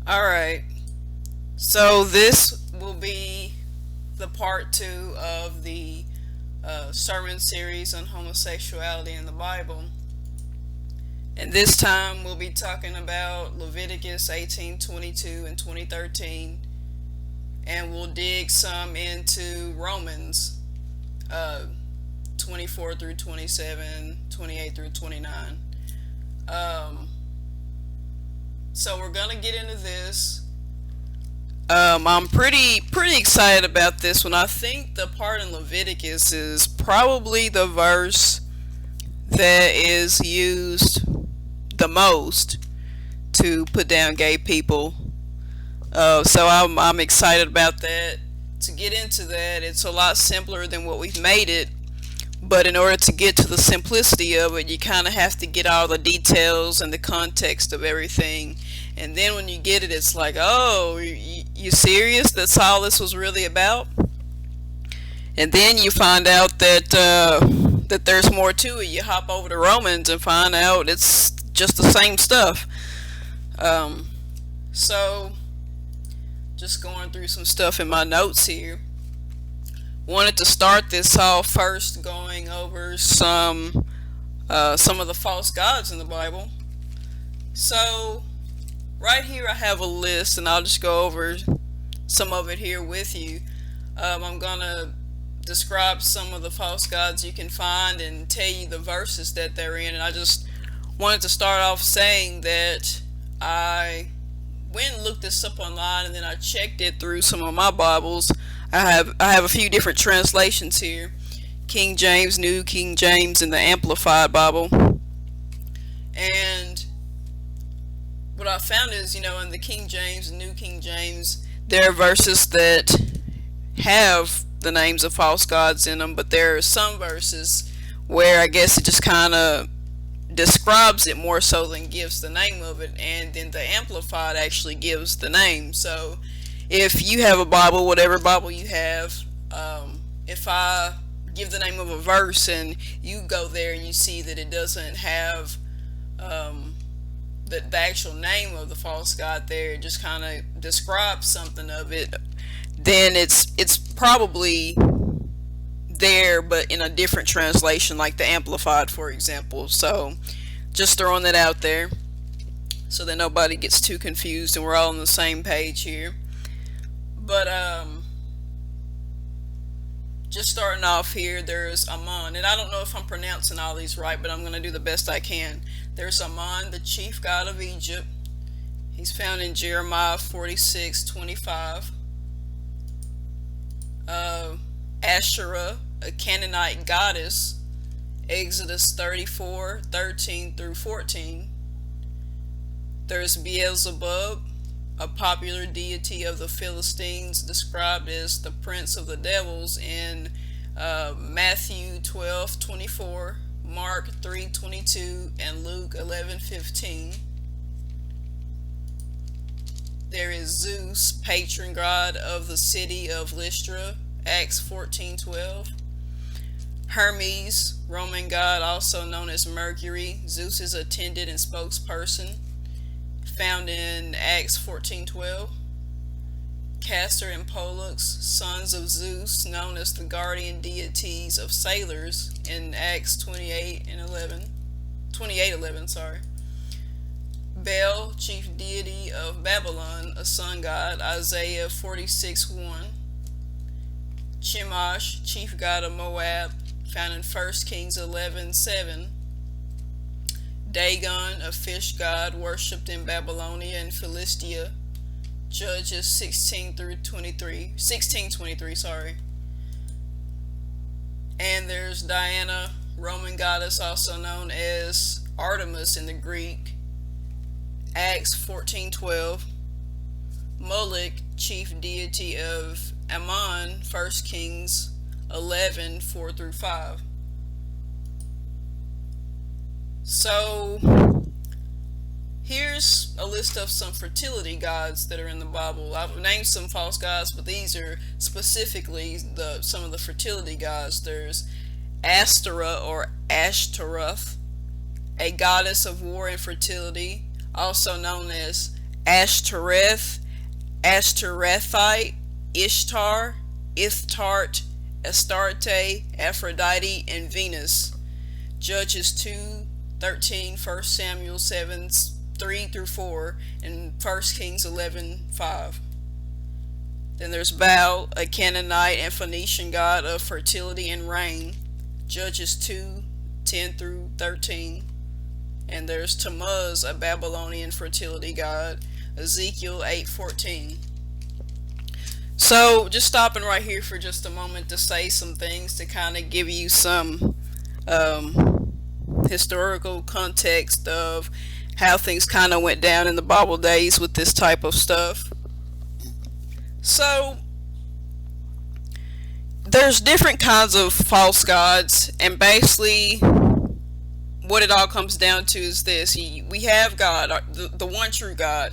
Alright, so this will be the part two of the sermon series on homosexuality in the Bible. And this time we'll be talking about Leviticus 18:22 and 20:13, and we'll dig some into Romans 24 through 27, 28 through 29. Um, so we're gonna get into this. I'm pretty excited about this one. I think the part in Leviticus is probably the verse that is used the most to put down gay people. So I'm excited about that. To get into that, it's a lot simpler than what we've made it. But in order to get to the simplicity of it, you kind of have to get all the details and the context of everything. And then when you get it, it's like, oh, you serious? That's all this was really about? And then you find out that there's more to it. You hop over to Romans and find out it's just the same stuff. Um, so, just going through some stuff in my notes here. Wanted to start this off first going over some of the false gods in the Bible. So, right here I have a list, and I'll just go over some of it here with you. I'm gonna describe some of the false gods you can find and tell you the verses that they're in. And I just wanted to start off saying that I went and looked this up online, and then I checked it through some of my Bibles. I have a few different translations here: King James, New King James, and the Amplified Bible. And what I found is, in the King James and New King James, there are verses that have the names of false gods in them, but there are some verses where I guess it just kind of describes it more so than gives the name of it, and then the Amplified actually gives the name. So if you have a Bible, whatever Bible you have, if I give the name of a verse and you go there and you see that it doesn't have the actual name of the false god there, it just kind of describes something of it, then it's probably there but in a different translation, like the Amplified, for example. So just throwing that out there so that nobody gets too confused and we're all on the same page here. But just starting off here, there's Ammon, and I don't know if I'm pronouncing all these right, but I'm going to do the best I can. There's Ammon, the chief god of Egypt. He's found in Jeremiah 46:25. Asherah, a Canaanite goddess, Exodus 34:13 through 14. There's Beelzebub, a popular deity of the Philistines, described as the prince of the devils in Matthew 12:24, Mark 3:22, and Luke 11:15. There is Zeus, patron god of the city of Lystra, Acts 14:12. Hermes, Roman god also known as Mercury, Zeus's attendant and spokesperson, found in Acts 14:12. Castor and Pollux, sons of Zeus, known as the guardian deities of sailors, in Acts 28:11. Bel, chief deity of Babylon, a sun god, Isaiah 46:1. Chemosh, chief god of Moab, found in 1 Kings 11:7. Dagon, a fish god worshipped in Babylonia and Philistia, Judges 16:23. And there's Diana, Roman goddess also known as Artemis in the Greek, Acts 14:12. Moloch, chief deity of Ammon, 1 Kings 11:4 through 5. So here's a list of some fertility gods that are in the Bible. I've named some false gods, but these are specifically some of the fertility gods. There's Astera or Ashtaroth, a goddess of war and fertility, also known as Ashtoreth, Ashtorethite, Ishtar, Ithtart, Astarte, Aphrodite, and Venus. Judges 2:13, 1 Samuel 7 3 through 4, and 1 Kings 11:5. Then there's Baal, a Canaanite and Phoenician god of fertility and rain. Judges 2:10 through 13. And there's Tammuz, a Babylonian fertility god. Ezekiel 8:14. So just stopping right here for just a moment to say some things to kind of give you some historical context of how things kind of went down in the Bible days with this type of stuff. So there's different kinds of false gods, and basically what it all comes down to is this: we have God, the one true God,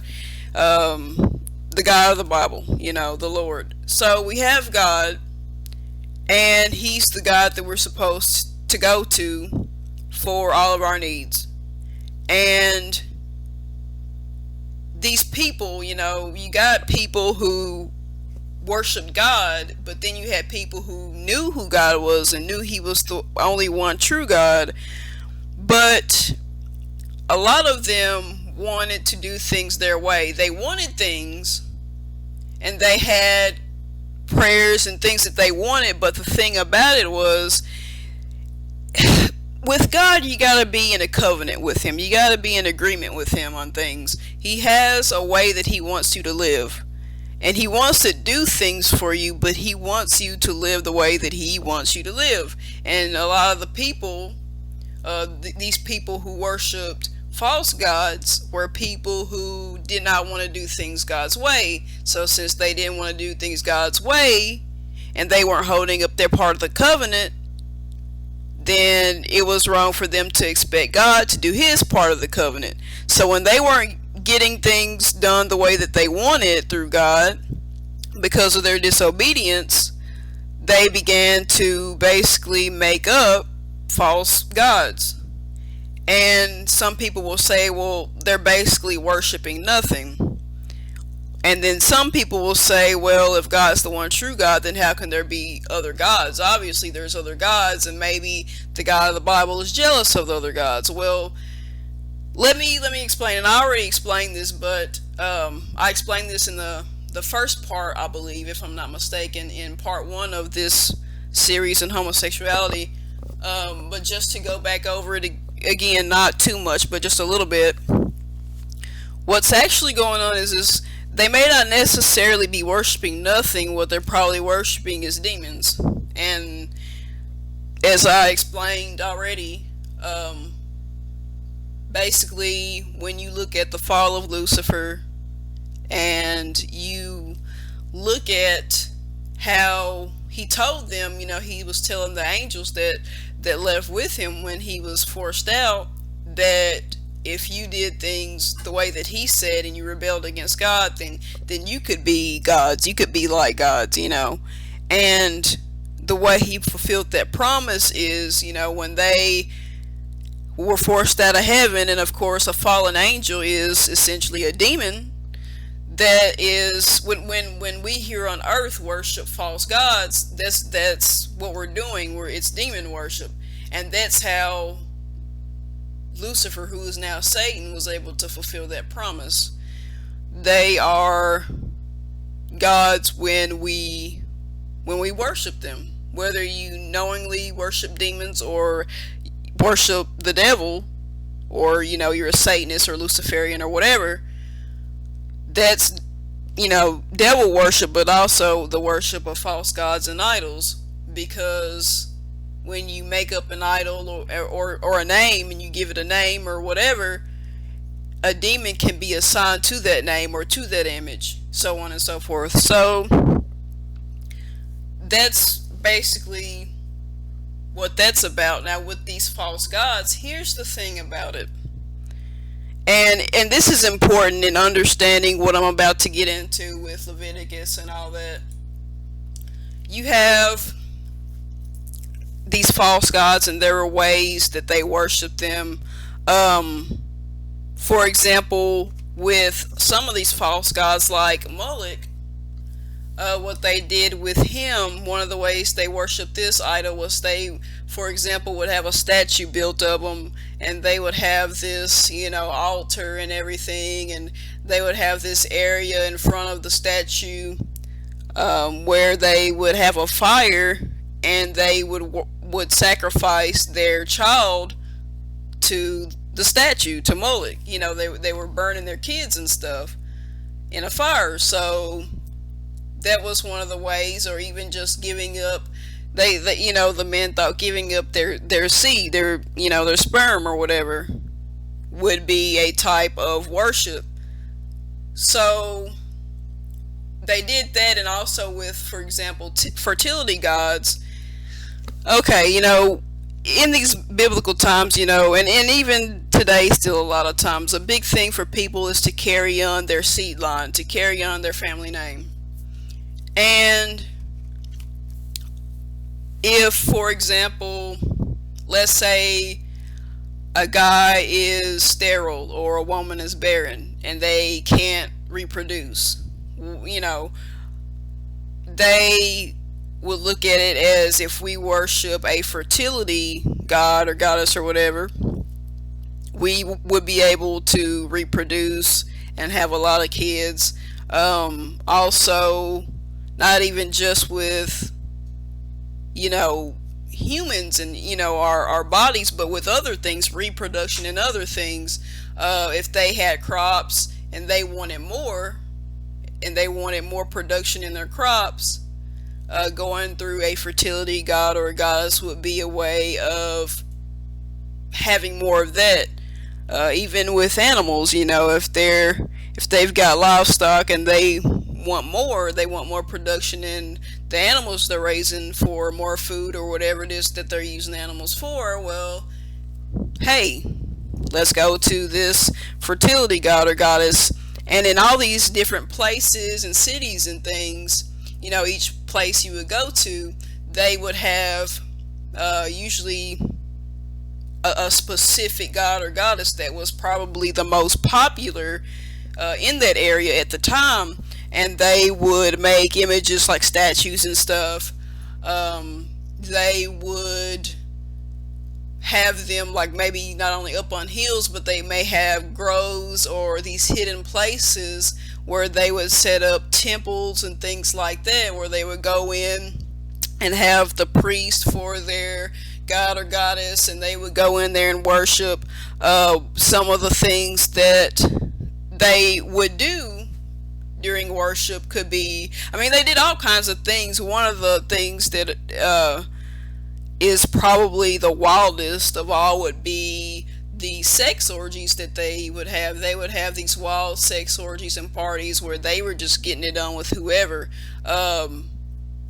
the God of the Bible, the Lord. So we have God, and He's the God that we're supposed to go to for all of our needs. And these people, you got people who worshiped God, but then you had people who knew who God was and knew He was the only one true God. But a lot of them wanted to do things their way. They wanted things, and they had prayers and things that they wanted, but the thing about it was, with God, you got to be in a covenant with Him. You got to be in agreement with Him on things. He has a way that He wants you to live. And He wants to do things for you, but He wants you to live the way that He wants you to live. And a lot of the people, these people who worshipped false gods, were people who did not want to do things God's way. So since they didn't want to do things God's way, and they weren't holding up their part of the covenant, then it was wrong for them to expect God to do His part of the covenant. So when they weren't getting things done the way that they wanted through God, because of their disobedience, they began to basically make up false gods. And some people will say, well, they're basically worshiping nothing. And then some people will say, well, if God's the one true God, then how can there be other gods? Obviously there's other gods, and maybe the God of the Bible is jealous of the other gods. Well, let me explain. And I already explained this, but I explained this in the first part, I believe, if I'm not mistaken, in part 1 of this series on homosexuality. But just to go back over it again, not too much, but just a little bit. What's actually going on is they may not necessarily be worshiping nothing. What they're probably worshiping is demons. And as I explained already, basically when you look at the fall of Lucifer, and you look at how he told them, he was telling the angels that left with him when he was forced out, that if you did things the way that he said and you rebelled against God, then you could be gods. You could be like gods, And the way he fulfilled that promise is, when they were forced out of heaven, and of course a fallen angel is essentially a demon. That is, when we here on earth worship false gods, that's what we're doing. It's demon worship. And that's how Lucifer, who is now Satan, was able to fulfill that promise. They are gods when we worship them. Whether you knowingly worship demons or worship the devil, or you're a Satanist or Luciferian or whatever, that's devil worship, but also the worship of false gods and idols. Because when you make up an idol or a name, and you give it a name or whatever, a demon can be assigned to that name or to that image, so on and so forth. So that's basically what that's about. Now with these false gods, here's the thing about it, and this is important in understanding what I'm about to get into with Leviticus and all that. You have these false gods, and there are ways that they worship them. For example, with some of these false gods like Moloch, what they did with him, one of the ways they worshiped this idol was they, for example, would have a statue built of them, and they would have this, altar and everything, and they would have this area in front of the statue, where they would have a fire, and they would sacrifice their child to the statue, to Moloch. They were burning their kids and stuff in a fire. So that was one of the ways, or even just giving up. The men thought giving up their seed, their sperm or whatever, would be a type of worship. So they did that, and also with, for example, fertility gods. Okay, in these biblical times, and even today, still a lot of times, a big thing for people is to carry on their seed line, to carry on their family name. And if, for example, let's say a guy is sterile or a woman is barren and they can't reproduce, they would look at it as, if we worship a fertility god or goddess or whatever, we would be able to reproduce and have a lot of kids. Also, not even just with, humans and, our bodies, but with other things, reproduction and other things. If they had crops and they wanted more, and they wanted more production in their crops, going through a fertility god or a goddess would be a way of having more of that. Even with animals, if they've got livestock and they want more production in the animals they're raising for more food or whatever it is that they're using animals for. Well, hey, let's go to this fertility god or goddess. And in all these different places and cities and things, each place you would go to, they would have usually a specific god or goddess that was probably the most popular in that area at the time. And they would make images like statues and stuff. They would have them, like, maybe not only up on hills, but they may have groves or these hidden places where they would set up temples and things like that, where they would go in and have the priest for their god or goddess, and they would go in there and worship. Some of the things that they would do during worship could be, they did all kinds of things. One of the things that is probably the wildest of all would be the sex orgies that they would have. They would have these wild sex orgies and parties where they were just getting it on with whoever.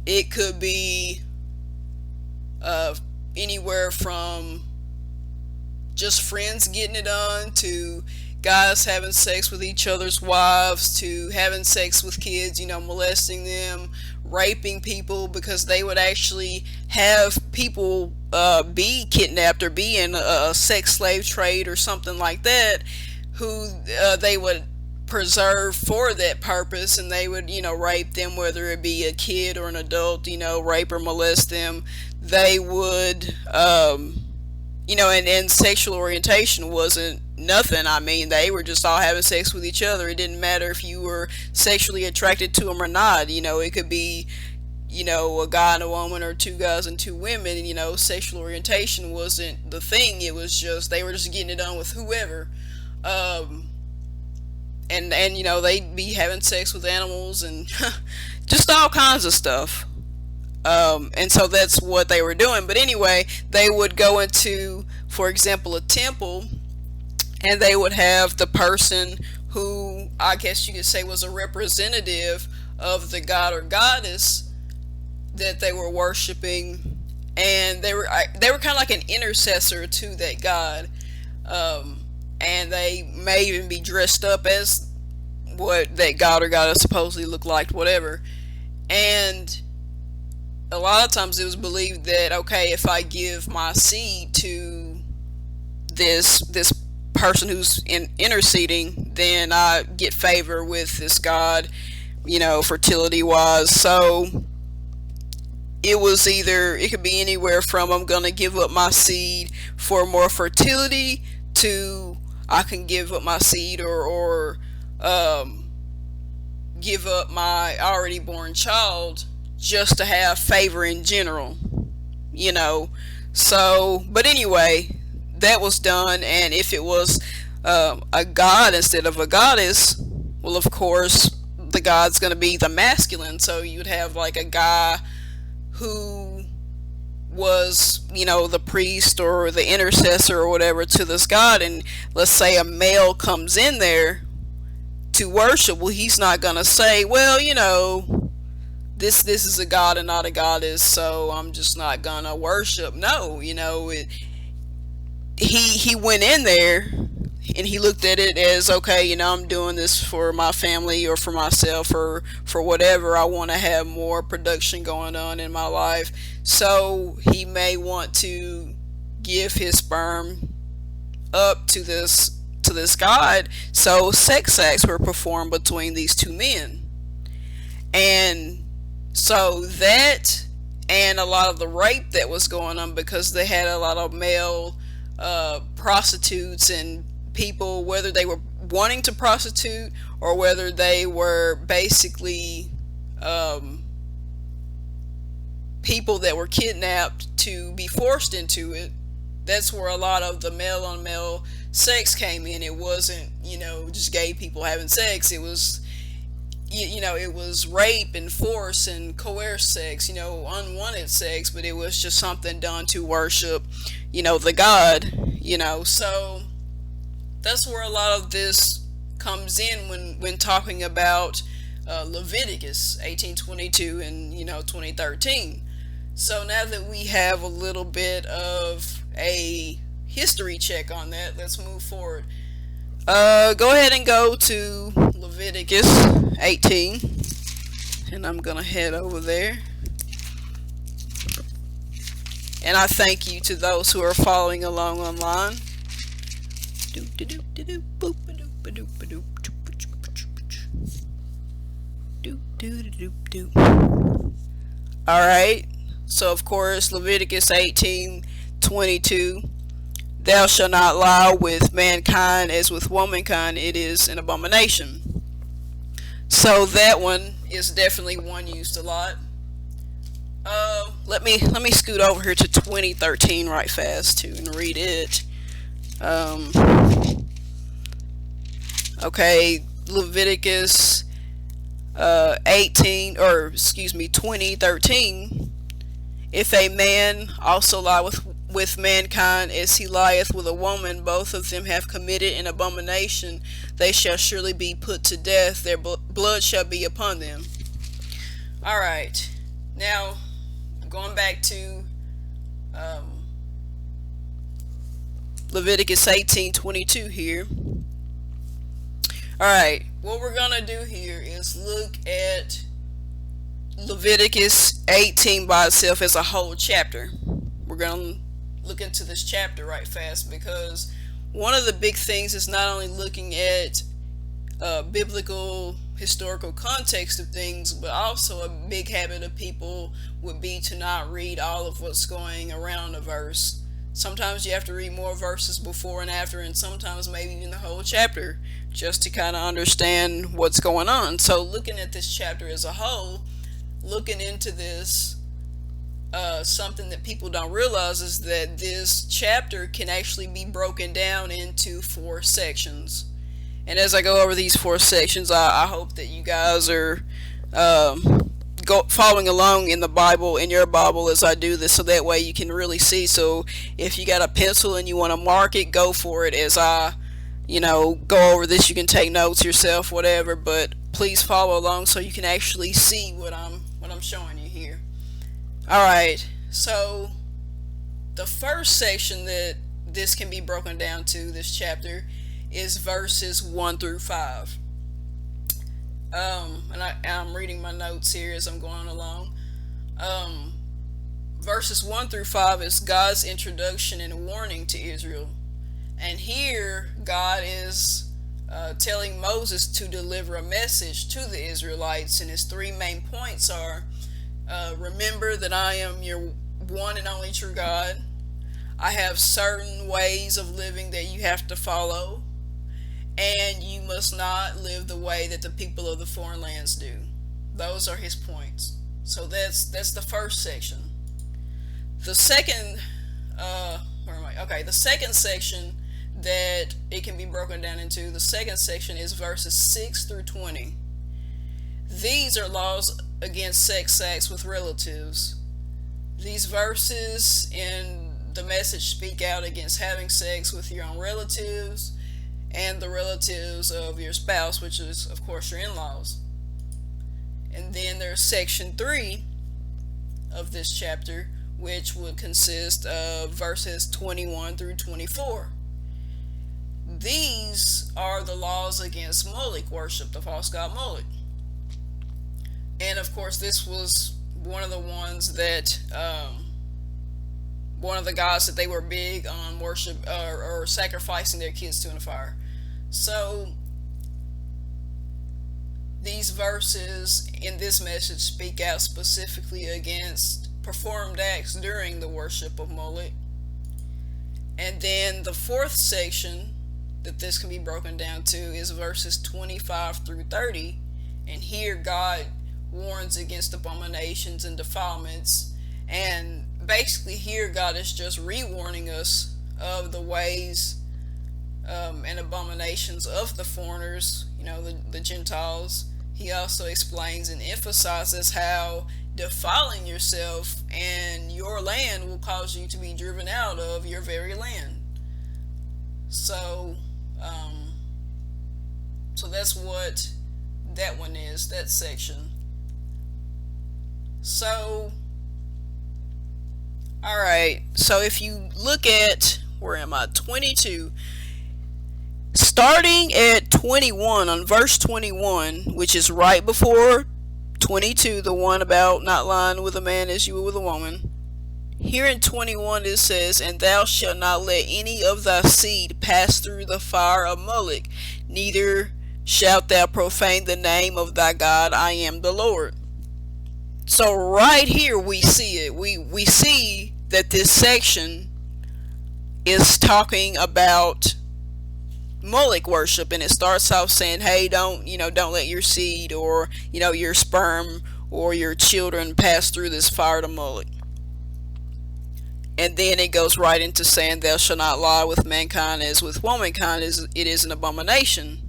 It could be anywhere from just friends getting it on, to guys having sex with each other's wives, to having sex with kids, molesting them, raping people, because they would actually have people be kidnapped or be in a sex slave trade or something like that, who they would preserve for that purpose, and they would, rape them, whether it be a kid or an adult, rape or molest them. They would, and sexual orientation wasn't nothing. They were just all having sex with each other. It didn't matter if you were sexually attracted to them or not. It could be, a guy and a woman, or two guys and two women. Sexual orientation wasn't the thing. It was just, they were just getting it on with whoever. And they'd be having sex with animals and just all kinds of stuff. And so that's what they were doing. But anyway, they would go into, for example, a temple, and they would have the person who, I guess you could say, was a representative of the god or goddess that they were worshiping, and they were kind of like an intercessor to that god. And they may even be dressed up as what that god or goddess supposedly looked like, whatever. And a lot of times it was believed that, okay, if I give my seed to this person who's interceding, then I get favor with this god, fertility wise. So it could be anywhere from I'm gonna give up my seed for more fertility to I can give up my seed or give up my already born child just to have favor in general, you know. So, but anyway, that was done, and if it was a god instead of a goddess, well, of course, the god's going to be the masculine. So you'd have like a guy who was, the priest or the intercessor or whatever to this god, and let's say a male comes in there to worship. Well, he's not going to say, well, this is a god and not a goddess, so I'm just not gonna worship. No, he went in there and he looked at it as, okay, I'm doing this for my family or for myself or for whatever. I want to have more production going on in my life. So he may want to give his sperm up to this god. So sex acts were performed between these two men. And so that, and a lot of the rape that was going on, because they had a lot of male prostitutes and people, whether they were wanting to prostitute or whether they were basically people that were kidnapped to be forced into it. That's where a lot of the male on male sex came in. It wasn't, just gay people having sex. It was, it was rape and force and coerced sex, unwanted sex, but it was just something done to worship, the god, So that's where a lot of this comes in when talking about Leviticus 18:22 and 2013. So now that we have a little bit of a history check on that, let's move forward. Go ahead and go to Leviticus 18, and I'm gonna head over there. And I thank you to those who are following along online. Alright, so of course Leviticus 18:22. Thou shalt not lie with mankind as with womankind, it is an abomination. So that one is definitely one used a lot. Let me scoot over here to 2013 right fast too and read it. Okay, Leviticus 2013. If a man also lie with mankind as he lieth with a woman, both of them have committed an abomination. They shall surely be put to death. Their blood shall be upon them. Alright. Now, going back to Leviticus 18:22 here. Alright. What we're going to do here is look at Leviticus 18 by itself as a whole chapter. We're going to look into this chapter right fast, because one of the big things is not only looking at biblical historical context of things, but also a big habit of people would be to not read all of what's going around a verse. Sometimes you have to read more verses before and after, and sometimes maybe even the whole chapter, just to kind of understand what's going on. So looking at this chapter as a whole, looking into this, something that people don't realize is that this chapter can actually be broken down into 4 sections. And as I go over these 4 sections, I hope that you guys are following along in the Bible, in your Bible, as I do this, so that way you can really see. So if you got a pencil and you want to mark it, go for it. As I go over this, you can take notes yourself, whatever, but please follow along so you can actually see what I'm showing you here. Alright, so the first section that this can be broken down to, this chapter, is verses 1 through 5. And I'm reading my notes here as I'm going along. Verses 1 through 5 is God's introduction and warning to Israel. And here, God is telling Moses to deliver a message to the Israelites, and his three main points are remember that I am your one and only true God. I have certain ways of living that you have to follow, and you must not live the way that the people of the foreign lands do. Those are his points. So that's the first section. The second, where am I? Okay, the second section that it can be broken down into, the second section is verses 6 through 20. These are laws against sex acts with relatives. These verses in the message speak out against having sex with your own relatives and the relatives of your spouse, which is, of course, your in-laws. And then there's section 3 of this chapter, which would consist of verses 21 through 24. These are the laws against Moloch worship, the false god Moloch. And of course, this was one of the ones that, one of the gods that they were big on worship or sacrificing their kids to in the fire. So, these verses in this message speak out specifically against performed acts during the worship of Moloch. And then the fourth section that this can be broken down to is verses 25 through 30. And here God warns against abominations and defilements. And basically here God is just re-warning us of the ways and abominations of the foreigners, the Gentiles. He also explains and emphasizes how defiling yourself and your land will cause you to be driven out of your very land. So, so that's what that one is, that section. So, alright, so if you look at, where am I, 22, starting at 21, on verse 21, which is right before 22, the one about not lying with a man as you will with a woman. Here in 21 it says, and thou shalt not let any of thy seed pass through the fire of Moloch, neither shalt thou profane the name of thy God, I am the Lord. So right here we see it. We see that this section is talking about Moloch worship, and it starts off saying, hey, don't let your seed or your sperm or your children pass through this fire to Moloch. And then it goes right into saying, thou shalt not lie with mankind as with womankind, it is an abomination.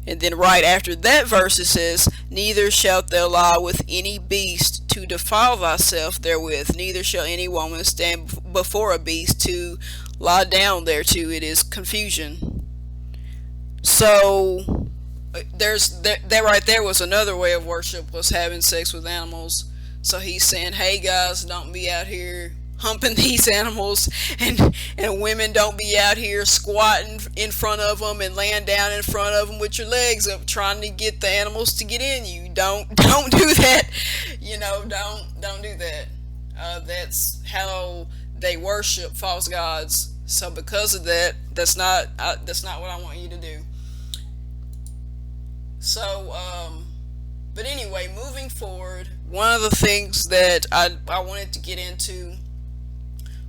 And then right after that verse it says, neither shalt thou lie with any beast to defile thyself therewith, neither shall any woman stand before a beast to lie down thereto, it is confusion. So that right there was another way of worship, was having sex with animals. So he's saying, hey guys, don't be out here humping these animals, and women, don't be out here squatting in front of them and laying down in front of them with your legs up trying to get the animals to get in you. Don't do that. Don't do that. That's how they worship false gods. So because of that, that's not what I want you to do. So but anyway, moving forward, one of the things that I wanted to get into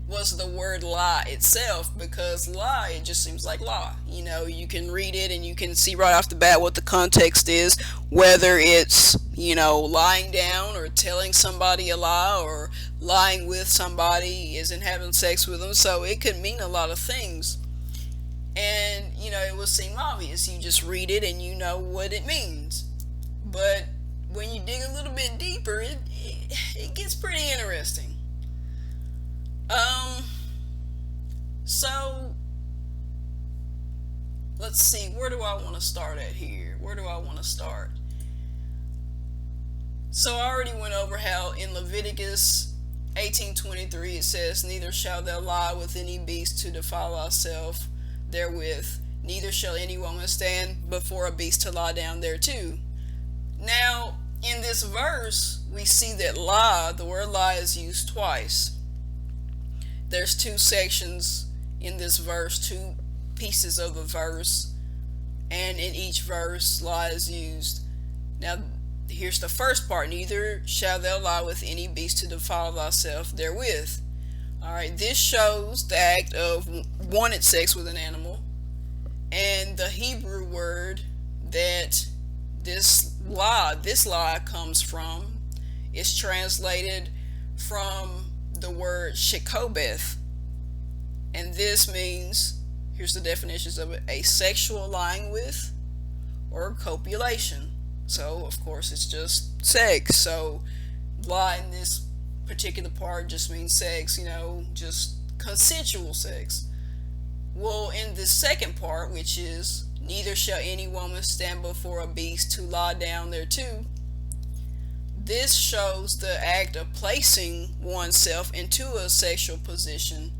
was the word lie itself, because lie, it just seems like lie. You can read it and you can see right off the bat what the context is, whether it's, lying down or telling somebody a lie or lying with somebody isn't having sex with them. So it could mean a lot of things. And, it will seem obvious. You just read it and you know what it means. But when you dig a little bit deeper, it gets pretty interesting. So let's see, where do I want to start at here? Where do I want to start? So I already went over how in Leviticus 18:23 it says, neither shalt thou lie with any beast to defile thyself therewith, neither shall any woman stand before a beast to lie down thereto. Now, in this verse, we see that lie, the word lie, is used twice. There's two sections in this verse, two pieces of the verse, and in each verse lie is used. Now, here's the first part: neither shall thou lie with any beast to defile thyself therewith. Alright, this shows the act of wanted sex with an animal, and the Hebrew word that this lie comes from is translated from the word shekobeth, and this means, here's the definitions of it: a sexual lying with or copulation. So of course it's just sex. So lie in this particular part just means sex, just consensual sex. Well, in the second part, which is neither shall any woman stand before a beast to lie down thereto, this shows the act of placing oneself into a sexual position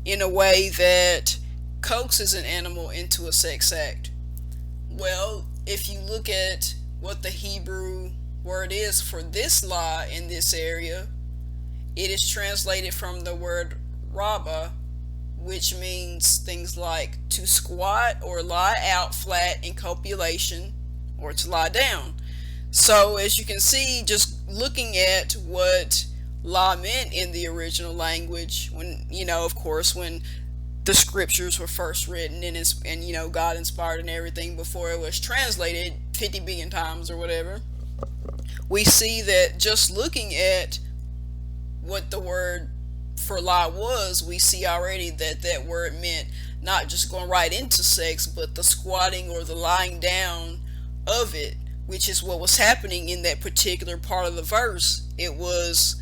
in a way that coaxes an animal into a sex act. Well, if you look at what the Hebrew word is for this lie in this area, it is translated from the word rabba, which means things like to squat or lie out flat in copulation, or to lie down. So as you can see, just looking at what lie meant in the original language, when, of course, when the scriptures were first written, and God inspired and everything before it was translated 50 billion times or whatever, we see that just looking at what the word for lie was, we see already that that word meant not just going right into sex, but the squatting or the lying down of it, which is what was happening in that particular part of the verse. It was,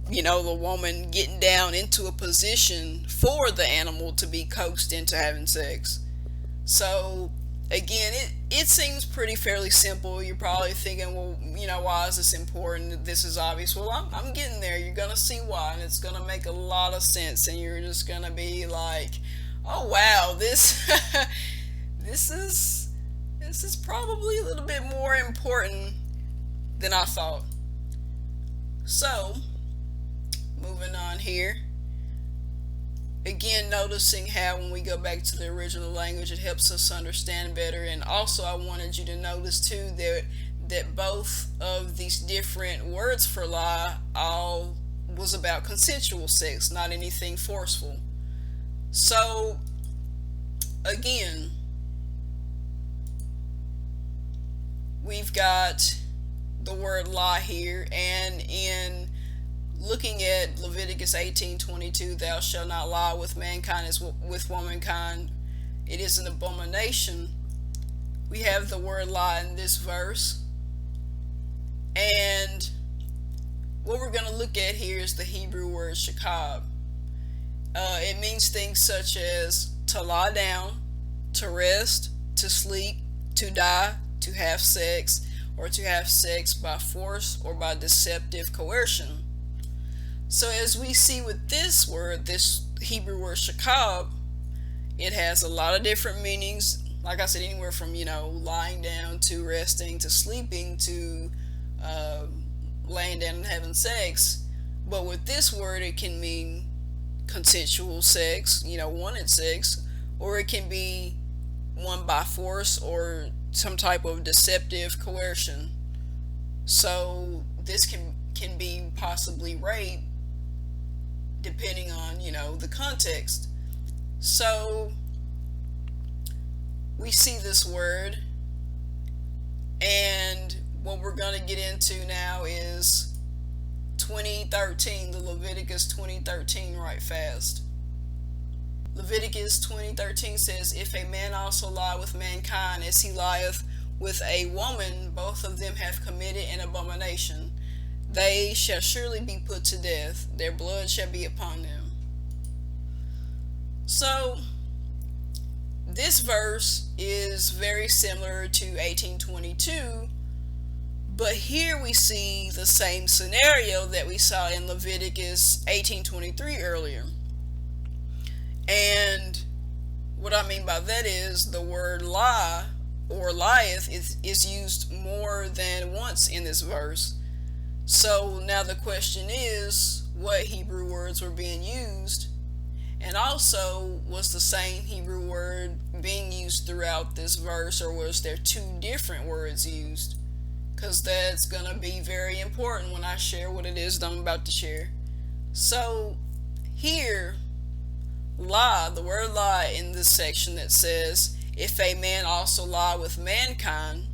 the woman getting down into a position for the animal to be coaxed into having sex. So again, it seems pretty fairly simple. You're probably thinking, well, why is this important? This is obvious. Well, I'm getting there. You're gonna see why, and it's gonna make a lot of sense, and you're just gonna be like, oh wow, this this is probably a little bit more important than I thought. So moving on here. Again, noticing how when we go back to the original language, it helps us understand better. And also, I wanted you to notice too that both of these different words for lie all was about consensual sex, not anything forceful. So again, we've got the word lie here, and in looking at Leviticus 18:22, thou shalt not lie with mankind as with womankind, it is an abomination. We have the word lie in this verse, and what we're going to look at here is the Hebrew word shakab. It means things such as to lie down, to rest, to sleep, to die, to have sex, or to have sex by force or by deceptive coercion. So as we see with this word, this Hebrew word shakab, it has a lot of different meanings. Like I said, anywhere from, lying down to resting to sleeping to laying down and having sex. But with this word, it can mean consensual sex, wanted sex, or it can be one by force or some type of deceptive coercion. So this can be possibly rape, depending on, the context. So we see this word, and what we're going to get into now is 20:13, the Leviticus 20:13 right fast. Leviticus 20:13 says, if a man also lie with mankind as he lieth with a woman, both of them have committed an abomination. They shall surely be put to death. Their blood shall be upon them. So this verse is very similar to 18:22, but here we see the same scenario that we saw in Leviticus 18:23 earlier. And what I mean by that is the word lie or lieth is used more than once in this verse. So now the question is, what Hebrew words were being used, And also, was the same Hebrew word being used throughout this verse, or was there two different words used? Because that's going to be very important when I share what it is that I'm about to share. So, here, lie, the word lie in this section that says, if a man also lie with mankind,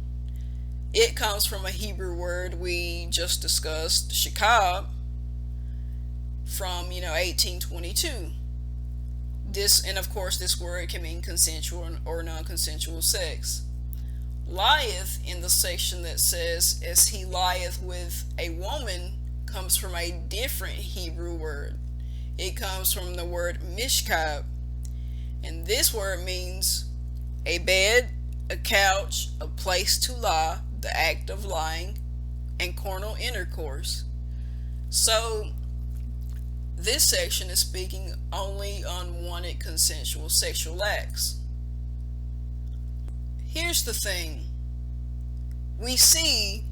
it comes from a Hebrew word we just discussed, shakab, from 1822. This, and of course, this word can mean consensual or non-consensual sex. Lieth in the section that says, as he lieth with a woman, comes from a different Hebrew word. It comes from the word mishkab, and this word means a bed, a couch, a place to lie, the act of lying, and carnal intercourse. So this section is speaking only unwanted consensual sexual acts. Here's the thing. We see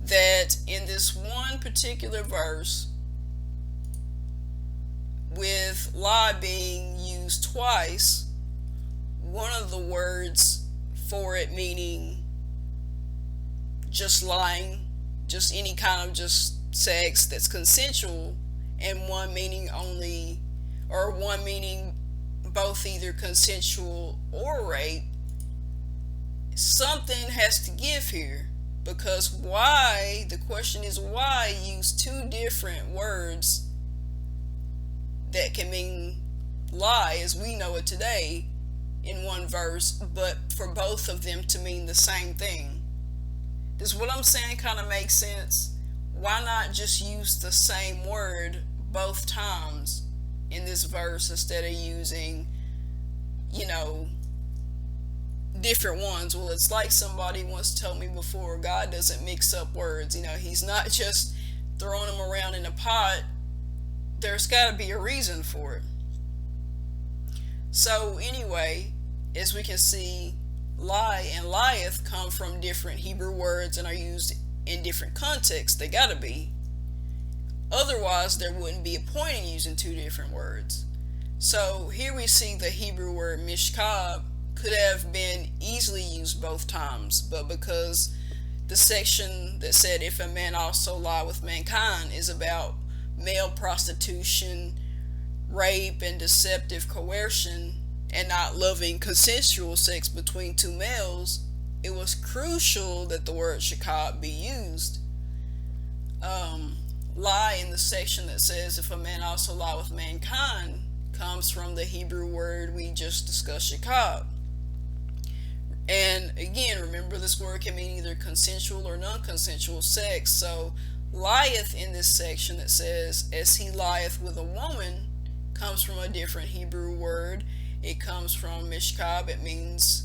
that in this one particular verse, with lie being used twice, one of the words for it meaning just lying, just any kind of just sex that's consensual, and one meaning only, or one meaning both either consensual or rape, something has to give here. Because why, the question is why use two different words that can mean lie as we know it today in one verse, but for both of them to mean the same thing? Does what I'm saying kind of make sense? Why not just use the same word both times in this verse instead of using, different ones? Well, it's like somebody once told me before, God doesn't mix up words. He's not just throwing them around in a pot. There's got to be a reason for it. So anyway, as we can see, lie and lieth come from different Hebrew words and are used in different contexts. They got to be. Otherwise, there wouldn't be a point in using two different words. So here we see the Hebrew word mishkab could have been easily used both times, but because the section that said if a man also lie with mankind is about male prostitution, rape, and deceptive coercion, and not loving consensual sex between two males, it was crucial that the word shakab be used. Lie in the section that says if a man also lie with mankind comes from the Hebrew word we just discussed, shakab. And again, remember, this word can mean either consensual or non-consensual sex. So lieth in this section that says as he lieth with a woman comes from a different Hebrew word. It comes from mishkab. It means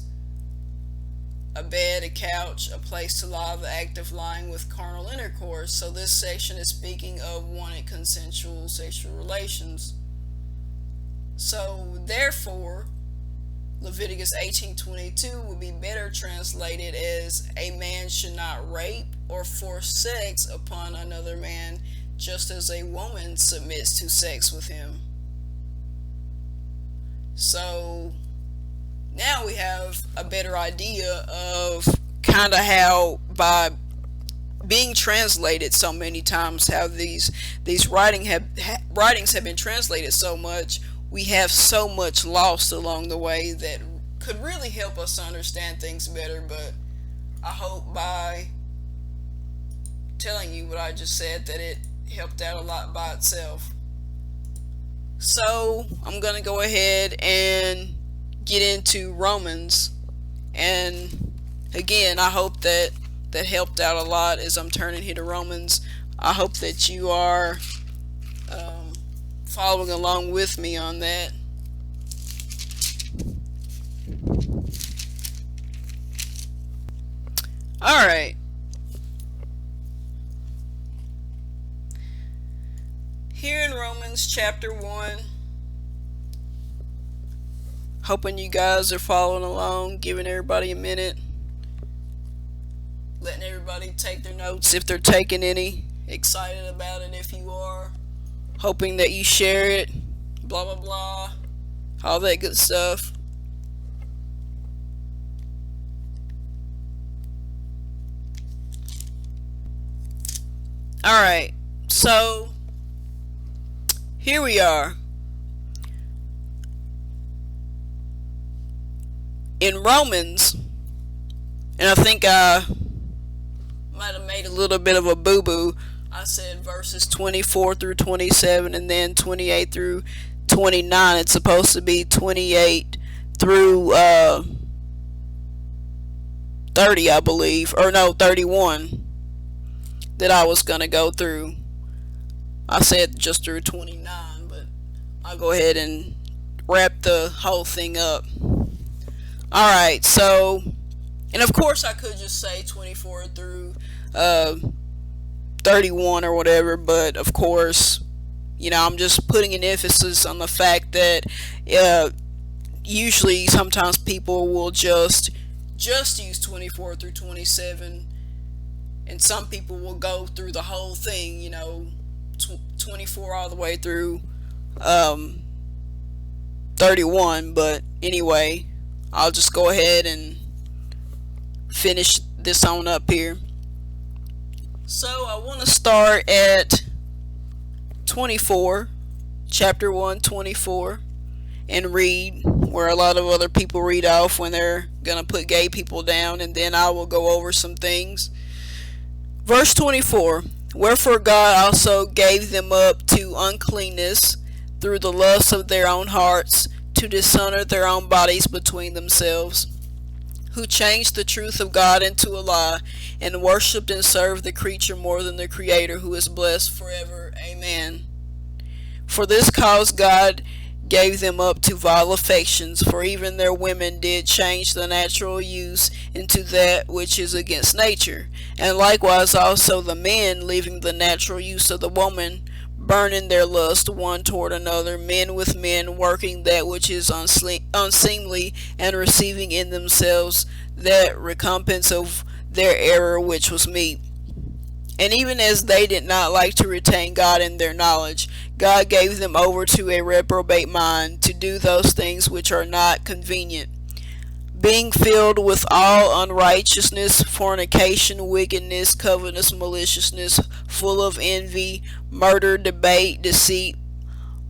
a bed, a couch, a place to lie, the act of lying with carnal intercourse. So this section is speaking of wanted consensual sexual relations. So therefore, Leviticus 18:22 would be better translated as a man should not rape or force sex upon another man, just as a woman submits to sex with him. So now we have a better idea of kind of how, by being translated so many times, how these writings have been translated so much, we have so much lost along the way that could really help us understand things better. But I hope by telling you what I just said that it helped out a lot by itself. So I'm going to go ahead and get into Romans, and again, I hope that helped out a lot as I'm turning here to Romans. I hope that you are following along with me on that. Alright, here in Romans chapter 1, hoping you guys are following along, giving everybody a minute, letting everybody take their notes if they're taking any, excited about it if you are, hoping that you share it, blah blah blah. all that good stuff. Alright, so here we are. In Romans, and I think I might have made a little bit of a boo-boo. I said verses 24 through 27 and then 28 through 29. It's supposed to be 28 through 30, I believe. Or no, 31 that I was going to go through. I said just through 29, but I'll go ahead and wrap the whole thing up. Alright, so, and of course I could just say 24 through 31 or whatever, but of course, I'm just putting an emphasis on the fact that usually sometimes people will just use 24 through 27, and some people will go through the whole thing, 24 all the way through 31. But anyway, I'll just go ahead and finish this on up here. So I want to start at 24, chapter 1, 24, and read where a lot of other people read off when they're going to put gay people down, and then I will go over some things. Verse 24, wherefore God also gave them up to uncleanness through the lust of their own hearts, to dishonor their own bodies between themselves, who changed the truth of God into a lie, and worshipped and served the creature more than the Creator, who is blessed forever. Amen. For this cause God gave them up to vile affections, for even their women did change the natural use into that which is against nature, and likewise also the men, leaving the natural use of the woman, burning their lust one toward another, men with men, working that which is unseemly, and receiving in themselves that recompense of their error which was meet. And even as they did not like to retain God in their knowledge, God gave them over to a reprobate mind, to do those things which are not convenient, being filled with all unrighteousness, fornication, wickedness, covetousness, maliciousness, full of envy, murder, debate, deceit,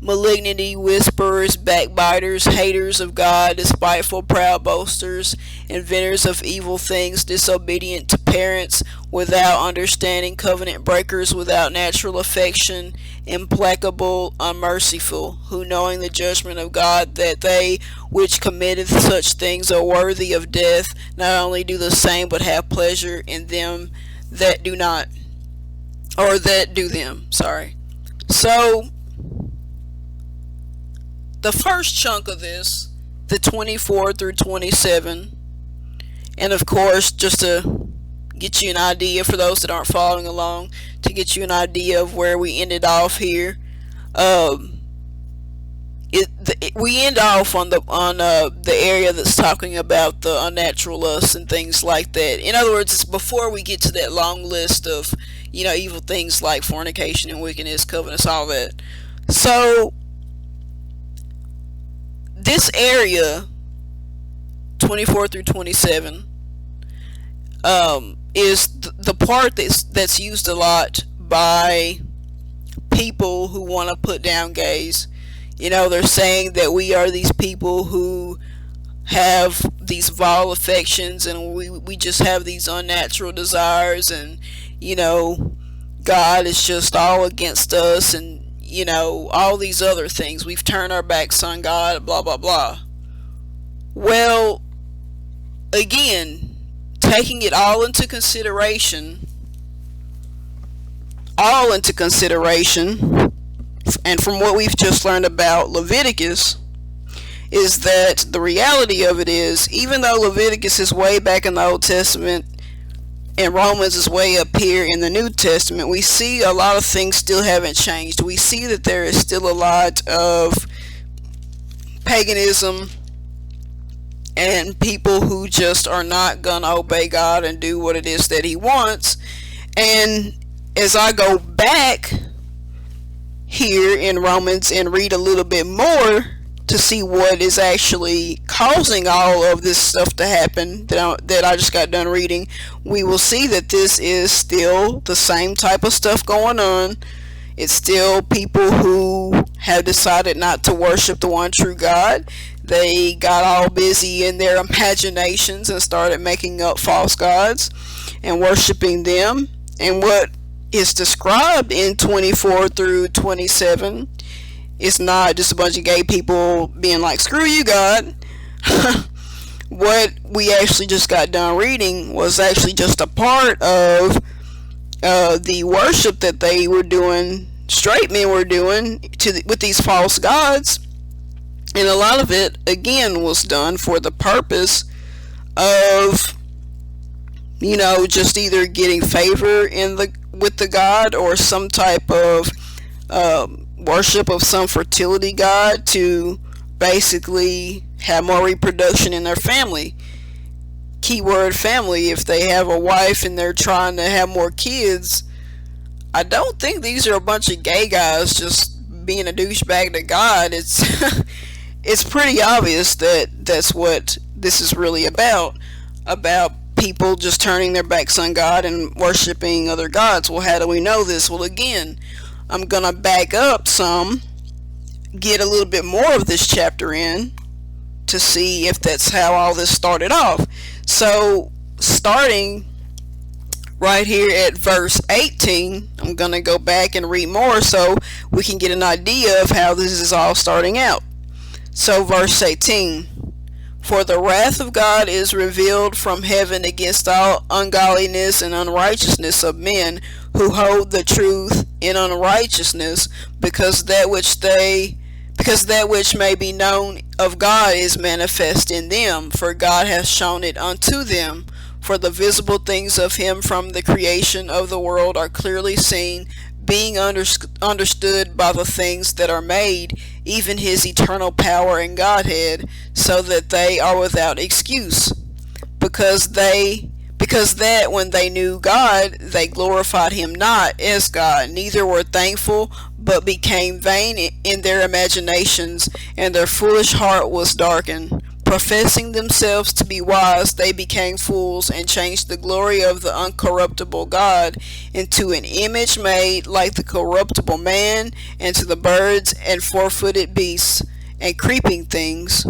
malignity, whisperers, backbiters, haters of God, despiteful, proud boasters, inventors of evil things, disobedient to parents, without understanding, covenant breakers, without natural affection, implacable, unmerciful, who knowing the judgment of God, that they which committeth such things are worthy of death, not only do the same, but have pleasure in them that do not, or that do them. So, the first chunk of this, the 24 through 27, and of course, just to get you an idea for those that aren't following along, to get you an idea of where we ended off here. We end off on the area that's talking about the unnatural lusts and things like that. In other words, it's before we get to that long list of evil things like fornication and wickedness, covetousness, all that. So this area, 24 through 27, is the part that's used a lot by people who want to put down gays. They're saying that we are these people who have these vile affections, and we just have these unnatural desires, and God is just all against us, and all these other things. We've turned our backs on God, blah blah blah. Well, again, taking it all into consideration, and from what we've just learned about Leviticus, is that the reality of it is, even though Leviticus is way back in the Old Testament and Romans is way up here in the New Testament, we see a lot of things still haven't changed. We see that there is still a lot of paganism and people who just are not gonna obey God and do what it is that He wants. And as I go back here in Romans and read a little bit more to see what is actually causing all of this stuff to happen that I just got done reading, we will see that this is still the same type of stuff going on. It's still people who have decided not to worship the one true God. They got all busy in their imaginations and started making up false gods and worshiping them. And what is described in 24 through 27 is not just a bunch of gay people being like, screw you, God. What we actually just got done reading was actually just a part of the worship that they were doing, straight men were doing with these false gods. And a lot of it, again, was done for the purpose of, just either getting favor with the god, or some type of worship of some fertility god to basically have more reproduction in their family. Keyword family. If they have a wife and they're trying to have more kids, I don't think these are a bunch of gay guys just being a douchebag to God. It's pretty obvious that that's what this is really about people just turning their backs on God and worshiping other gods. Well, how do we know this? Well, again, I'm gonna back up some, get a little bit more of this chapter in to see if that's how all this started off. So, starting right here at verse 18, I'm gonna go back and read more so we can get an idea of how this is all starting out. So, verse 18. For the wrath of God is revealed from heaven against all ungodliness and unrighteousness of men who hold the truth in unrighteousness, because that which may be known of God is manifest in them, for God hath shown it unto them. For the visible things of him from the creation of the world are clearly seen, being understood by the things that are made, even his eternal power and Godhead, so that they are without excuse. Because that when they knew God, they glorified him not as God, neither were thankful, but became vain in their imaginations, and their foolish heart was darkened. Professing themselves to be wise, they became fools, and changed the glory of the uncorruptible God into an image made like the corruptible man, and to the birds and four-footed beasts and creeping things.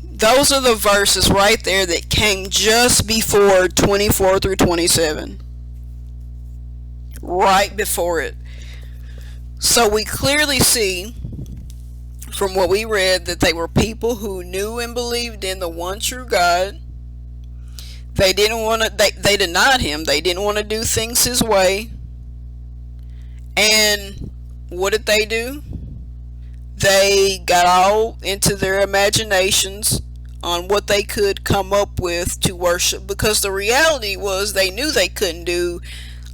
Those are the verses right there that came just before 24 through 27. Right before it. So we clearly see from what we read that they were people who knew and believed in the one true God. They denied him. They didn't want to do things his way. And what did they do? They got all into their imaginations on what they could come up with to worship, because the reality was they knew they couldn't do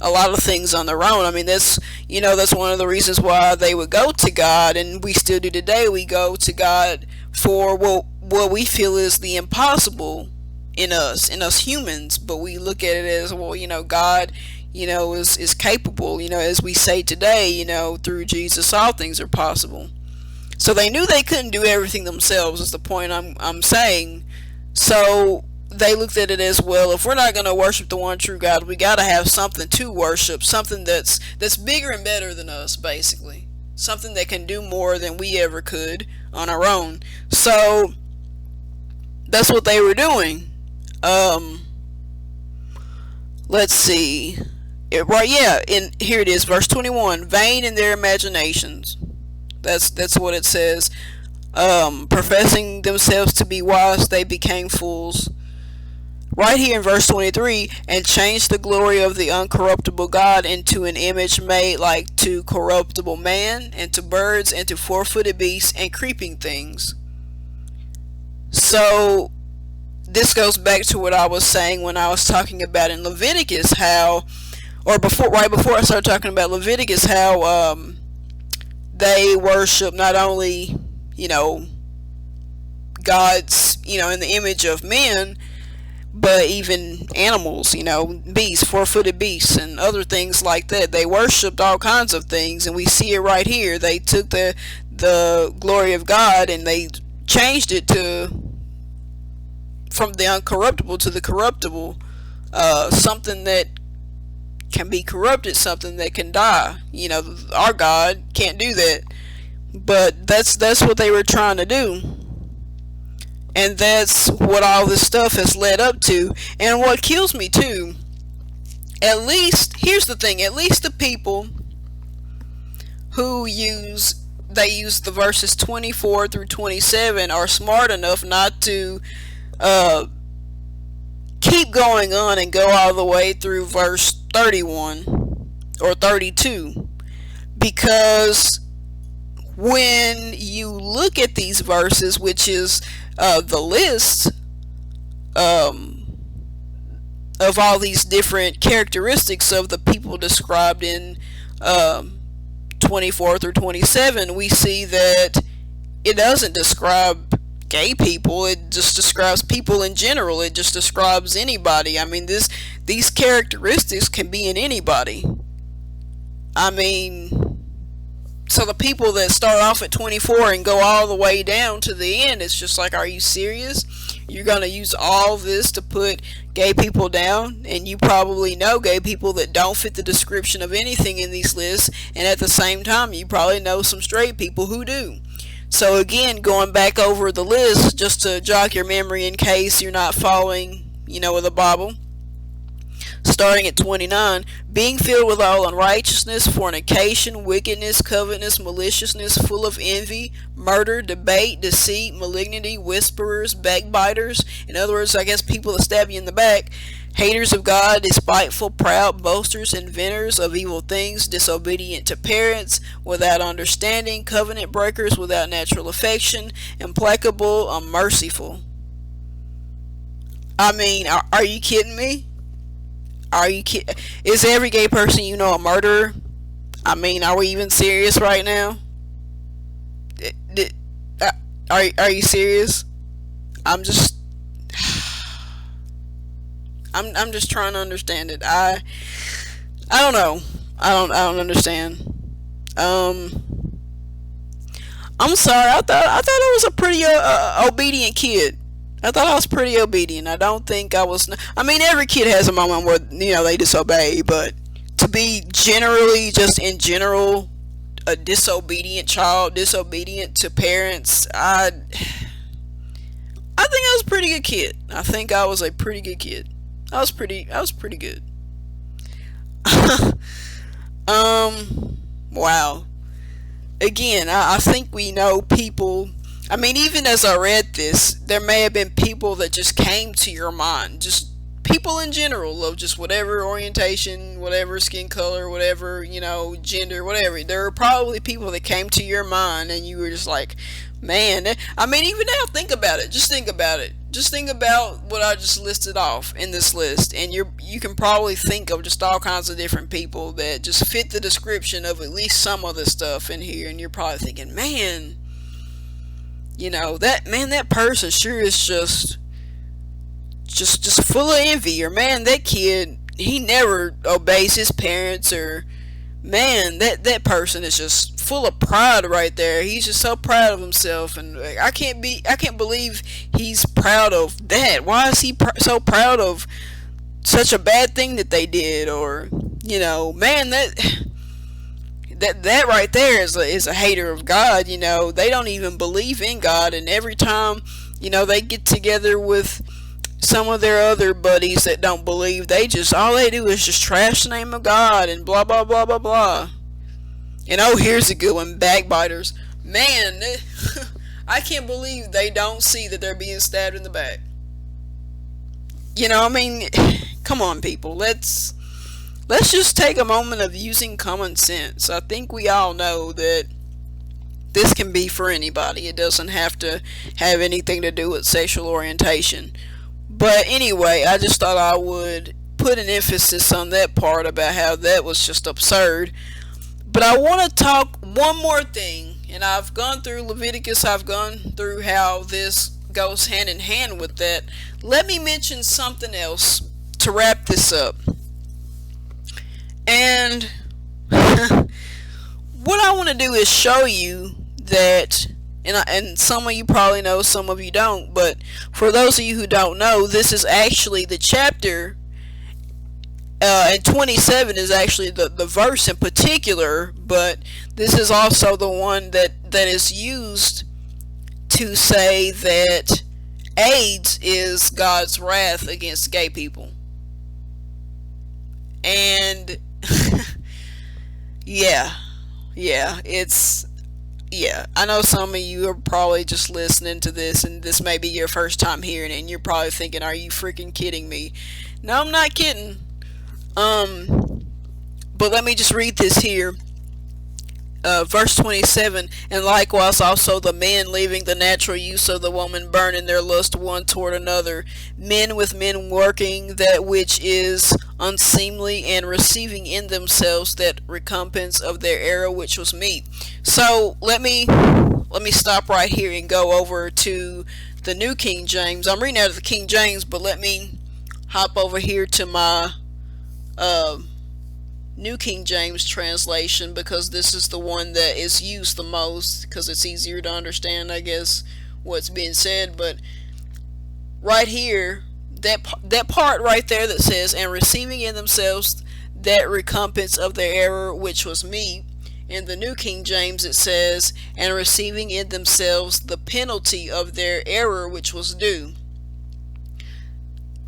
a lot of things on their own. I mean, that's one of the reasons why they would go to God, and we still do today. We go to God for what we feel is the impossible in us humans, but we look at it as, God, is capable, as we say today, through Jesus all things are possible. So they knew they couldn't do everything themselves, is the point I'm saying. So they looked at it as, well, if we're not going to worship the one true God, we got to have something to worship, something that's bigger and better than us, basically. Something that can do more than we ever could on our own. So that's what they were doing. Let's see. And here it is, verse 21. Vain in their imaginations. That's what it says. Professing themselves to be wise, they became fools. Right here in verse 23, and changed the glory of the uncorruptible God into an image made like to corruptible man, and to birds, and to four-footed beasts, and creeping things. So this goes back to what I was saying when I was talking about in Leviticus, right before I started talking about Leviticus, how they worship not only, gods, in the image of men, but even animals, beasts, four-footed beasts, and other things like that. They worshipped all kinds of things, and we see it right here. They took the the glory of God, and they changed it to from the uncorruptible to the corruptible, something that can be corrupted, something that can die. Our God can't do that, but that's what they were trying to do, and that's what all this stuff has led up to. And what kills me too, at least here's the thing, at least the people who use the verses 24 through 27 are smart enough not to keep going on and go all the way through verse 31 or 32, because when you look at these verses, which is the list of all these different characteristics of the people described in 24 through 27, we see that it doesn't describe gay people. It just describes people in general. It just describes anybody. I mean, these characteristics can be in anybody. I mean, so the people that start off at 24 and go all the way down to the end, it's just like, are you serious? You're going to use all this to put gay people down? And you probably know gay people that don't fit the description of anything in these lists, and at the same time, you probably know some straight people who do. So again, going back over the list, just to jog your memory in case you're not following, with the Bible. Starting at 29, being filled with all unrighteousness, fornication, wickedness, covetousness, maliciousness, full of envy, murder, debate, deceit, malignity, whisperers, backbiters. In other words, I guess people that stab you in the back. Haters of God, despiteful, proud, boasters, inventors of evil things, disobedient to parents, without understanding, covenant breakers, without natural affection, implacable, unmerciful. I mean, are you kidding me? Is every gay person a murderer? I mean, are we even serious right now? Are you serious? I'm just trying to understand it. I don't know. I don't understand. I'm sorry. I thought I was a pretty obedient kid. I thought I was pretty obedient. I don't think I was. I mean, every kid has a moment where they disobey, but to be just in general, a disobedient child, disobedient to parents, I think I was a pretty good kid. I think I was a pretty good kid. I was pretty good. Wow. Again, I think we know people. I mean, even as I read this, there may have been people that just came to your mind. Just people in general of just whatever orientation, whatever skin color, whatever, gender, whatever. There are probably people that came to your mind and you were just like, man. I mean, even now, think about it. Just think about it. Just think about what I just listed off in this list. And you can probably think of just all kinds of different people that just fit the description of at least some of the stuff in here. And you're probably thinking, man, that person sure is just full of envy, or man, that kid, he never obeys his parents, or man, that person is just full of pride right there. He's just so proud of himself, and I can't believe he's proud of that. Why is he so proud of such a bad thing that they did? Or man, that right there is a hater of God. They don't even believe in God, and every time they get together with some of their other buddies that don't believe, all they do is just trash the name of God and blah blah blah blah blah. And here's a good one, backbiters. Man, I can't believe they don't see that they're being stabbed in the back. I mean, come on, people, let's just take a moment of using common sense. I think we all know that this can be for anybody. It doesn't have to have anything to do with sexual orientation. But anyway, I just thought I would put an emphasis on that part about how that was just absurd. But I want to talk one more thing, and I've gone through Leviticus, I've gone through how this goes hand in hand with that. Let me mention something else to wrap this up. And what I want to do is show you that, and some of you probably know, some of you don't, but for those of you who don't know, this is actually the chapter, and 27 is actually the verse in particular, but this is also the one that is used to say that AIDS is God's wrath against gay people. And yeah, it's, yeah, I know some of you are probably just listening to this and this may be your first time hearing it and you're probably thinking, are you freaking kidding me? No, I'm not kidding. But let me just read this here. Verse 27, and likewise also the men leaving the natural use of the woman burn in their lust one toward another, men with men working that which is unseemly, and receiving in themselves that recompense of their error which was meet. So let me stop right here and go over to the New King James. I'm reading out of the King James, but let me hop over here to my New King James translation, because this is the one that is used the most, because it's easier to understand, I guess, what's being said. But right here, that part right there that says, and receiving in themselves that recompense of their error which was meet, in the New King James it says, and receiving in themselves the penalty of their error which was due.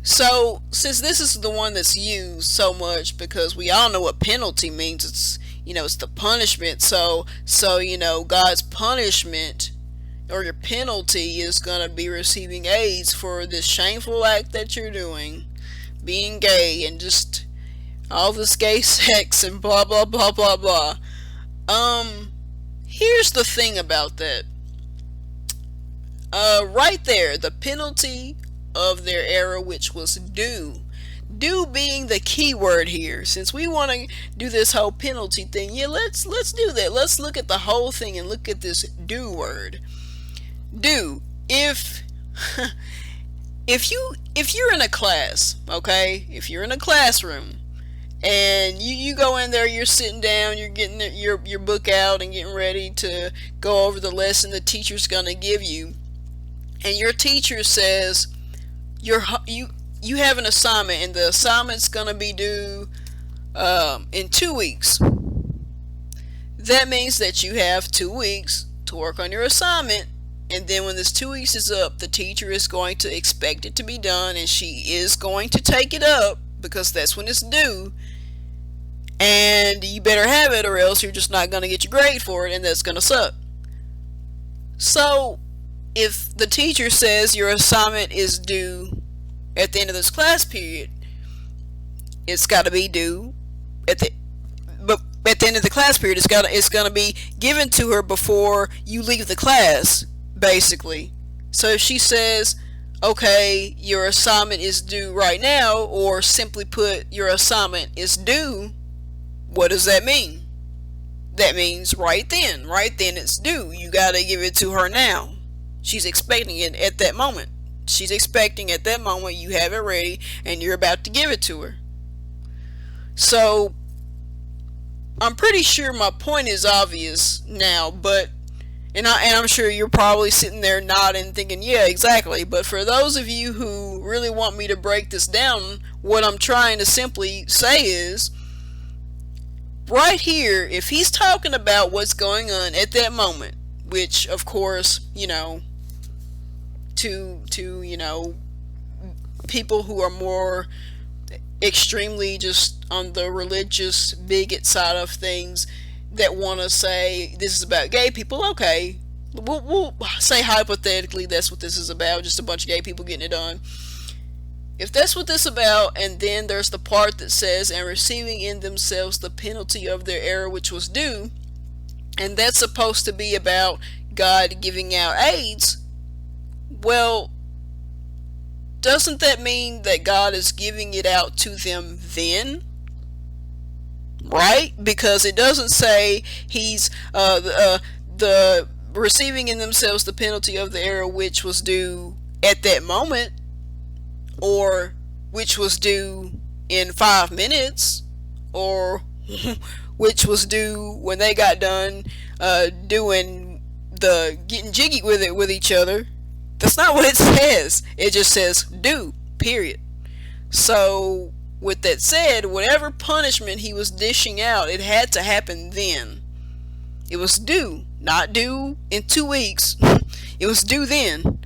So, since this is the one that's used so much, because we all know what penalty means, it's, it's the punishment. So, God's punishment or your penalty is going to be receiving AIDS for this shameful act that you're doing, being gay, and just all this gay sex and blah blah blah blah blah. Here's the thing about that. Right there, the penalty of their error which was due. Due being the key word here. Since we want to do this whole penalty thing, yeah, let's do that. Let's look at the whole thing and look at this due word. Due. If you're in a class, okay? If you're in a classroom and you go in there, you're sitting down, you're getting your book out and getting ready to go over the lesson the teacher's going to give you, and your teacher says, you have an assignment, and the assignment's gonna be due in 2 weeks. That means that you have 2 weeks to work on your assignment, and then when this 2 weeks is up, the teacher is going to expect it to be done, and she is going to take it up because that's when it's due, and you better have it or else you're just not gonna get your grade for it, and that's gonna suck. So if the teacher says your assignment is due at the end of this class period, it's got to be due at the end of the class period. It's going to be given to her before you leave the class, basically. So if she says, okay, your assignment is due right now, or simply put, your assignment is due, what does that mean? That means right then it's due. You got to give it to her now. She's expecting it at that moment. She's expecting at that moment you have it ready and you're about to give it to her. So, I'm pretty sure my point is obvious now, but, and I'm sure you're probably sitting there nodding thinking, yeah, exactly. But for those of you who really want me to break this down, what I'm trying to simply say is, right here, if he's talking about what's going on at that moment, which, of course, to people who are more extremely just on the religious bigot side of things that want to say this is about gay people, okay, we'll say hypothetically that's what this is about, just a bunch of gay people getting it done. If that's what this is about, and then there's the part that says, and receiving in themselves the penalty of their error which was due, and that's supposed to be about God giving out AIDS, well, doesn't that mean that God is giving it out to them then? Right? Because it doesn't say he's the receiving in themselves the penalty of the error which was due at that moment, or which was due in 5 minutes, or which was due when they got done doing the getting jiggy with it with each other. That's not what it says. It just says do, period. So, with that said, whatever punishment he was dishing out, it had to happen then. It was due, not due in 2 weeks. It was due then.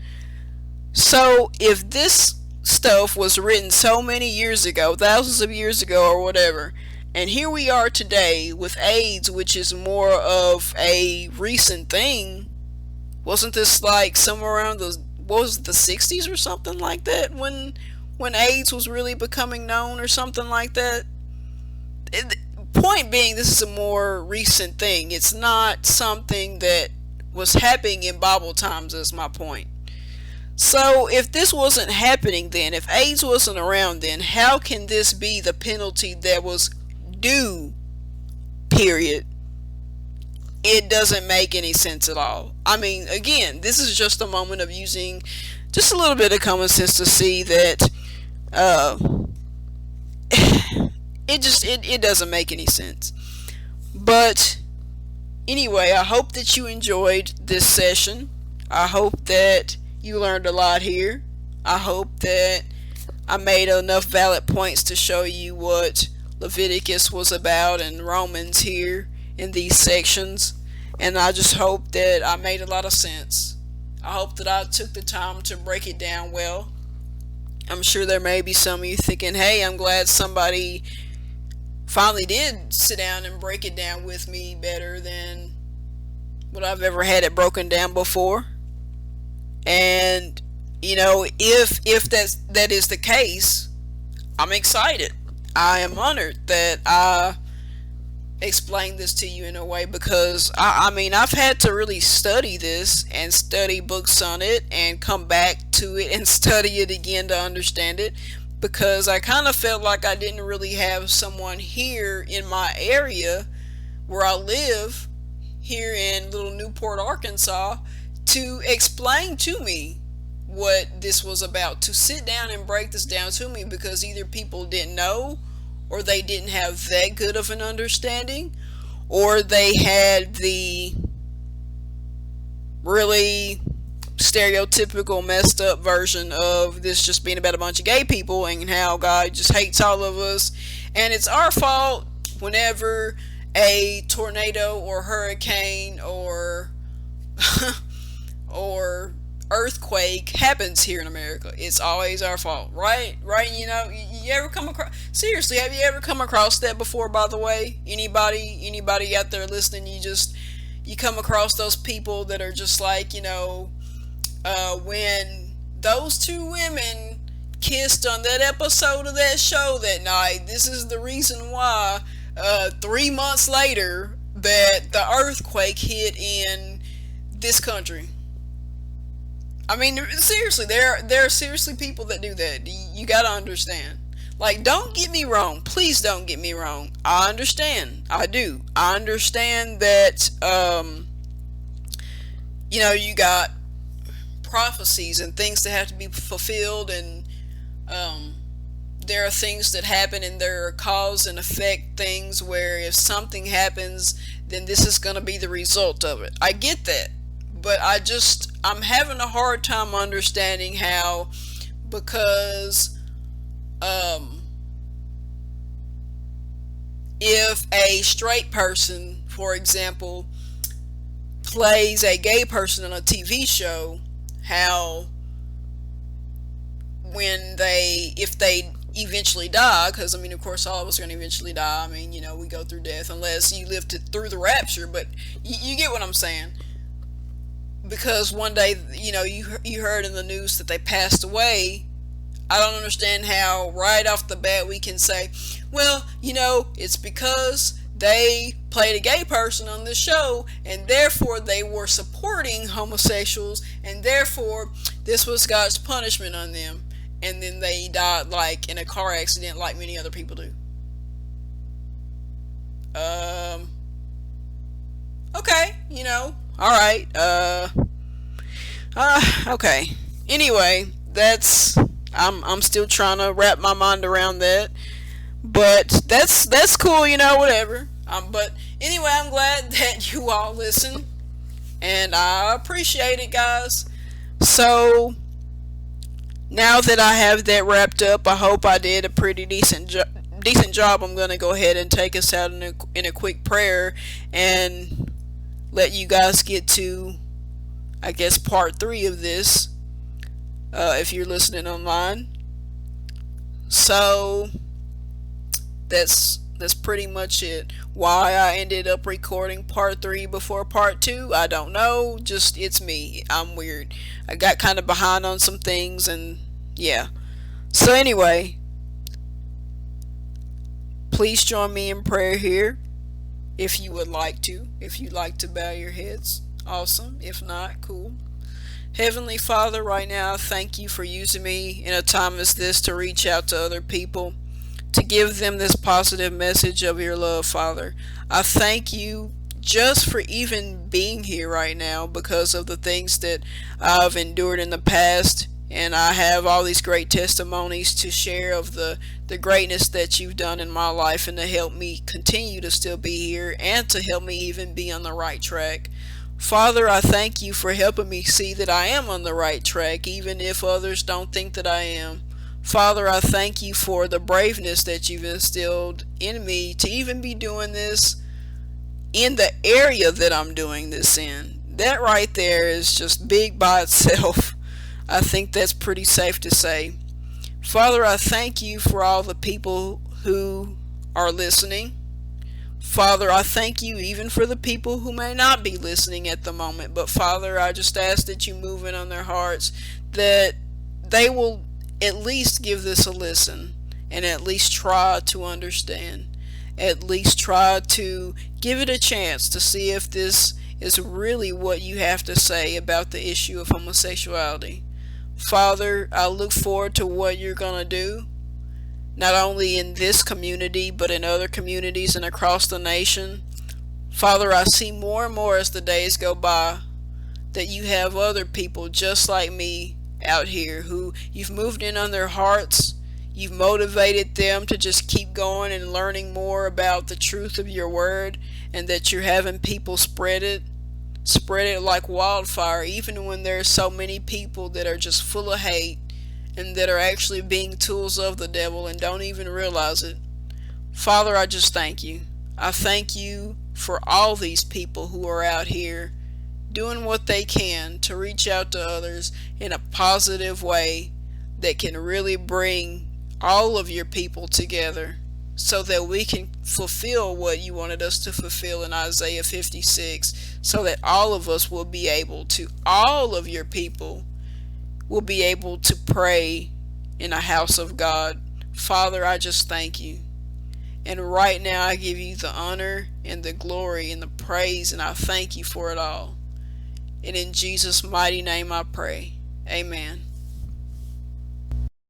So, if this stuff was written so many years ago, thousands of years ago or whatever, and here we are today with AIDS, which is more of a recent thing, wasn't this like somewhere around the, what was it, the 60s or something like that when AIDS was really becoming known or something like that? Point being, this is a more recent thing. It's not something that was happening in Bible times, is my point. So if this wasn't happening then, if AIDS wasn't around then, how can this be the penalty that was due, period? It doesn't make any sense at all. I mean, again, this is just a moment of using just a little bit of common sense to see that uh, it doesn't make any sense. But anyway, I hope that you enjoyed this session. I hope that you learned a lot here. I hope that I made enough valid points to show you what Leviticus was about and Romans here in these sections. And I just hope that I made a lot of sense. I hope that I took the time to break it down well. I'm sure there may be some of you thinking, hey, I'm glad somebody finally did sit down and break it down with me better than what I've ever had it broken down before. And if that is the case, I'm excited. I am honored that I explained this to you in a way, because I mean, I've had to really study this and study books on it and come back to it and study it again to understand it, because I kind of felt like I didn't really have someone here in my area where I live, here in little Newport, Arkansas, to explain to me what this was about, to sit down and break this down to me, because either people didn't know, or they didn't have that good of an understanding, or they had the really stereotypical messed up version of this just being about a bunch of gay people and how God just hates all of us and it's our fault whenever a tornado or hurricane or or earthquake happens here in America. It's always our fault, right? You ever come across, seriously, have you ever come across that before, by the way? Anybody out there listening, you come across those people that are just like, when those two women kissed on that episode of that show that night, this is the reason why 3 months later that the earthquake hit in this country. I mean, seriously, there are seriously people that do that. You gotta understand. Like, don't get me wrong. Please don't get me wrong. I understand. I do. I understand that, you got prophecies and things that have to be fulfilled, and there are things that happen, and there are cause and effect things where if something happens, then this is going to be the result of it. I get that. But I'm having a hard time understanding how, because if a straight person, for example, plays a gay person on a TV show, how if they eventually die, because I mean, of course, all of us are going to eventually die. I mean, we go through death unless you live through the rapture, but you get what I'm saying. Because one day, you heard in the news that they passed away. I don't understand how right off the bat we can say, well, it's because they played a gay person on this show, and therefore they were supporting homosexuals, and therefore this was God's punishment on them, and then they died like in a car accident like many other people do. Okay, alright, okay. Anyway, I'm still trying to wrap my mind around that. But that's cool, whatever. But anyway, I'm glad that you all listen. And I appreciate it, guys. So now that I have that wrapped up, I hope I did a pretty decent job. I'm going to go ahead and take us out in a quick prayer and let you guys get to, I guess, part 3 of this, if you're listening online. So that's pretty much it. Why I ended up recording part 3 before part 2, I don't know. Just, it's me. I'm weird. I got kind of behind on some things, and yeah. So anyway, please join me in prayer here if you would like to. If you'd like to bow your heads, awesome. If not, cool. Heavenly Father, right now, thank you for using me in a time as this to reach out to other people, to give them this positive message of your love, Father. I thank you just for even being here right now because of the things that I've endured in the past. And I have all these great testimonies to share of the greatness that you've done in my life, and to help me continue to still be here, and to help me even be on the right track. Father, I thank you for helping me see that I am on the right track, even if others don't think that I am. Father, I thank you for the braveness that you've instilled in me to even be doing this in the area that I'm doing this in. That right there is just big by itself. I think that's pretty safe to say. Father, I thank you for all the people who are listening. Father, I thank you even for the people who may not be listening at the moment. But Father, I just ask that you move in on their hearts, that they will at least give this a listen, and at least try to understand. At least try to give it a chance to see if this is really what you have to say about the issue of homosexuality. Father, I look forward to what you're going to do, not only in this community, but in other communities and across the nation. Father, I see more and more as the days go by that you have other people just like me out here who you've moved in on their hearts. You've motivated them to just keep going and learning more about the truth of your word, and that you're having people spread it like wildfire, even when there's so many people that are just full of hate and that are actually being tools of the devil and don't even realize it. Father, I just thank you. I thank you for all these people who are out here doing what they can to reach out to others in a positive way that can really bring all of your people together, so that we can fulfill what you wanted us to fulfill in Isaiah 56, so that all of us will be able to, all of your people will be able to pray in a house of God. Father, I just thank you. And right now I give you the honor and the glory and the praise, and I thank you for it all. And in Jesus' mighty name I pray. Amen.